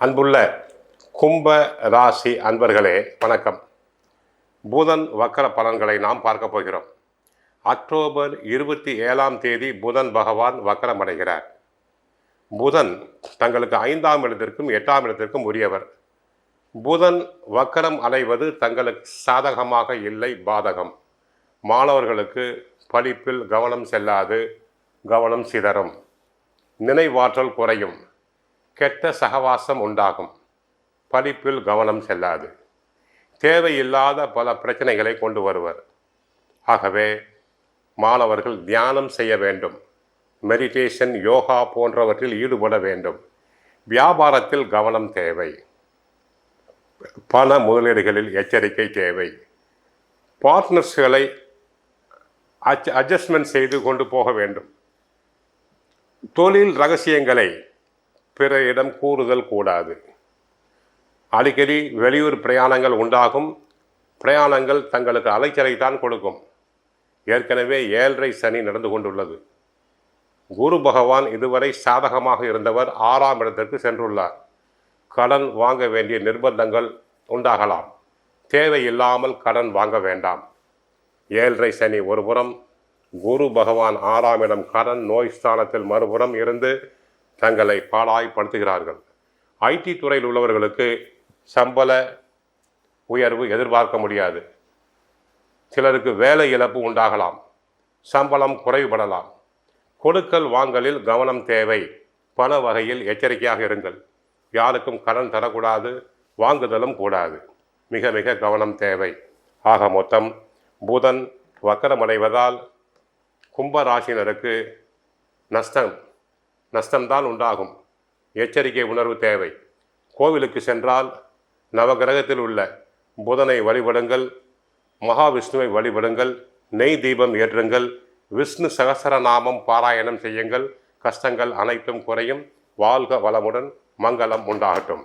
அன்புள்ள கும்ப ராசி அன்பர்களே வணக்கம். புதன் வக்கர பலன்களை நாம் பார்க்க போகிறோம். அக்டோபர் 27ஆம் தேதி புதன் பகவான் வக்கரம் அடைகிறார். புதன் தங்களுக்கு 5ஆம் இடத்திற்கும் 8ஆம் இடத்திற்கும் உரியவர். புதன் வக்கரம் அடைவது தங்களுக்கு சாதகமாக இல்லை, பாதகம். மாணவர்களுக்கு படிப்பில் கவனம் செல்லாது, கவனம் சிதறும், நினைவாற்றல் குறையும், கெட்ட சகவாசம் உண்டாகும், படிப்பில் கவனம் செல்லாது, தேவையில்லாத பல பிரச்சனைகளை கொண்டு வருவர். ஆகவே மாணவர்கள் தியானம் செய்ய வேண்டும், மெடிடேஷன், யோகா போன்றவற்றில் ஈடுபட வேண்டும். வியாபாரத்தில் கவனம் தேவை, பண முதலீடுகளில் எச்சரிக்கை தேவை. பார்ட்னர்ஸ்களை அட்ஜஸ்ட்மெண்ட் செய்து கொண்டு போக வேண்டும். தொழில் ரகசியங்களை பிறரிடம் கூறுதல் கூடாது. அடிக்கடி வெளியூர் பிரயாணங்கள் உண்டாகும். பிரயாணங்கள் தங்களுக்கு அலைச்சலை தான் கொடுக்கும். ஏற்கனவே 7.5 சனி நடந்து கொண்டுள்ளது. குரு பகவான் இதுவரை சாதகமாக இருந்தவர் 6ஆம் இடத்திற்கு சென்றுள்ளார். கடன் வாங்க வேண்டிய நிர்பந்தங்கள் உண்டாகலாம். தேவையில்லாமல் கடன் வாங்க வேண்டாம். 7.5 சனி ஒருபுறம், குரு பகவான் 6ஆம் இடம் கடன் நோய் ஸ்தானத்தில் மறுபுறம் இருந்து தங்களை பாடாய்படுத்துகிறார்கள். ஐடி துறையில் உள்ளவர்களுக்கு சம்பள உயர்வு எதிர்பார்க்க முடியாது. சிலருக்கு வேலை இழப்பு உண்டாகலாம், சம்பளம் குறைவுபடலாம். கொடுக்கல் வாங்கலில் கவனம் தேவை. பண வகையில் எச்சரிக்கையாக இருங்கள். யாருக்கும் கடன் தரக்கூடாது, வாங்குதலும் கூடாது. மிக மிக கவனம் தேவை. ஆக மொத்தம் புதன் வக்கரமடைவதால் கும்பராசினருக்கு நஷ்டம்தான் உண்டாகும். எச்சரிக்கை உணர்வு தேவை. கோவிலுக்கு சென்றால் நவகிரகத்தில் உள்ள புதனை வழிபடுங்கள், மகாவிஷ்ணுவை வழிபடுங்கள், நெய் தீபம் ஏற்றுங்கள், விஷ்ணு சகசரநாமம் பாராயணம் செய்யுங்கள். கஷ்டங்கள் அனைத்தும் குறையும். வாழ்க வளமுடன், மங்களம் உண்டாகட்டும்.